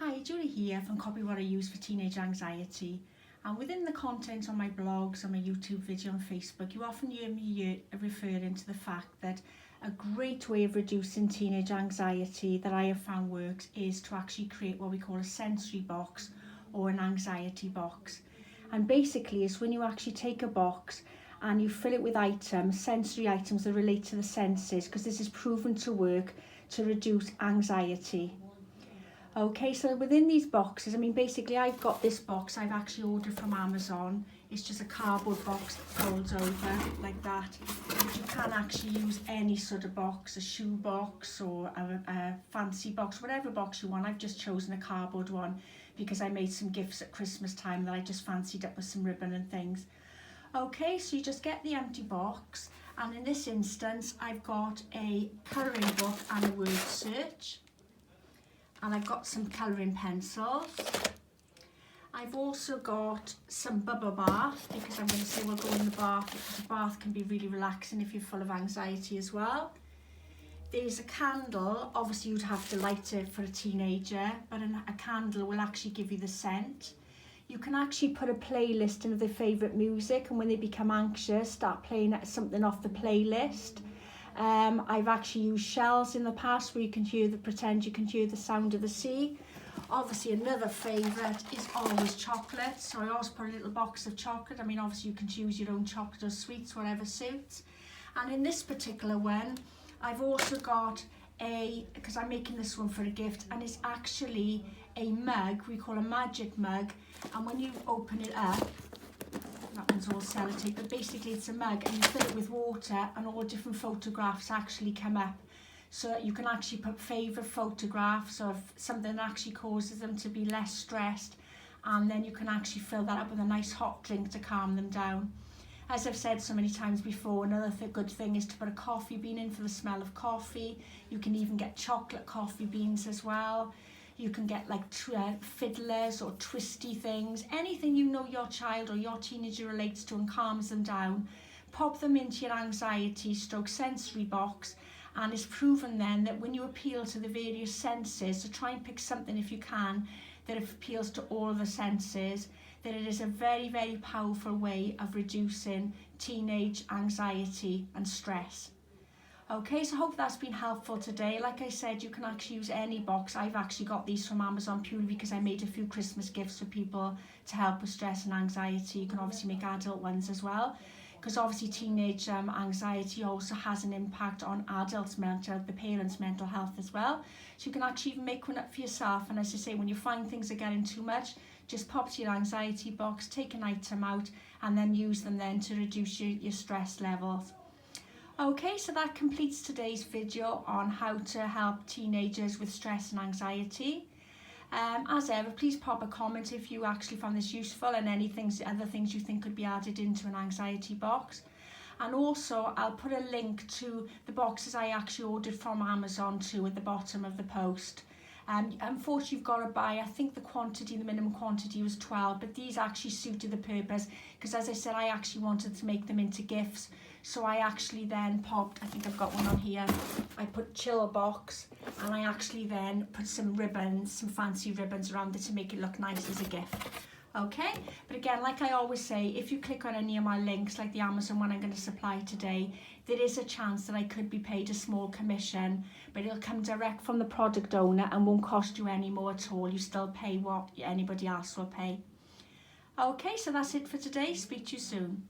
Hi, Julie here from Copy What I Use for Teenage Anxiety. And within the content on my blogs, on my YouTube video and Facebook, you often hear me referring to the fact that a great way of reducing teenage anxiety that I have found works is to actually create what we call a sensory box or an anxiety box. And basically it's when you actually take a box and you fill it with items, sensory items that relate to the senses, because this is proven to work to reduce anxiety. Okay, so within these boxes, basically I've got this box I've actually ordered from Amazon. It's just a cardboard box that folds over like that. But you can actually use any sort of box, a shoe box or a fancy box, whatever box you want. I've just chosen a cardboard one because I made some gifts at Christmas time that I just fancied up with some ribbon and things. Okay, so you just get the empty box, and in this instance I've got a colouring book and a word search. And I've got some colouring pencils. I've also got some bubble bath, because I'm going to say we'll go in the bath, because a bath can be really relaxing if you're full of anxiety as well. There's a candle. Obviously you'd have to light it for a teenager, but a candle will actually give you the scent. You can actually put a playlist in of their favourite music, and when they become anxious, start playing something off the playlist. I've actually used shells in the past where you can pretend you can hear the sound of the sea. Obviously another favourite is always chocolate, so I always put a little box of chocolate. Obviously you can choose your own chocolate or sweets, whatever suits. And in this particular one, I've also got because I'm making this one for a gift, and it's actually a mug, we call a magic mug, and when you open it up, that one's all sellotape, but basically it's a mug and you fill it with water and all different photographs actually come up. So you can actually put favourite photographs of something that actually causes them to be less stressed, and then you can actually fill that up with a nice hot drink to calm them down. As I've said so many times before, another good thing is to put a coffee bean in for the smell of coffee. You can even get chocolate coffee beans as well. You can get like fiddlers or twisty things, anything you know your child or your teenager relates to and calms them down. Pop them into your anxiety stroke sensory box, and it's proven then that when you appeal to the various senses, so try and pick something if you can that appeals to all the senses, that it is a very, very powerful way of reducing teenage anxiety and stress. Okay, so I hope that's been helpful today. Like I said, you can actually use any box. I've actually got these from Amazon purely because I made a few Christmas gifts for people to help with stress and anxiety. You can obviously make adult ones as well, because obviously teenage anxiety also has an impact on adults' the parents' mental health as well. So you can actually even make one up for yourself. And as I say, when you find things are getting too much, just pop to your anxiety box, take an item out, and then use them then to reduce your stress levels. Okay, so that completes today's video on how to help teenagers with stress and anxiety. As ever, please pop a comment if you actually found this useful, and other things you think could be added into an anxiety box. And also, I'll put a link to the boxes I actually ordered from Amazon too at the bottom of the post. Unfortunately, you've got to buy, I think the minimum quantity was 12, but these actually suited the purpose, because as I said, I actually wanted to make them into gifts. So I actually then popped, I think I've got one on here, I put chill box, and I actually then put some ribbons, some fancy ribbons around it to make it look nice as a gift. Okay, but again, like I always say, if you click on any of my links, like the Amazon one I'm going to supply today, there is a chance that I could be paid a small commission, but it'll come direct from the product owner and won't cost you any more at all. You still pay what anybody else will pay. Okay, so that's it for today. Speak to you soon.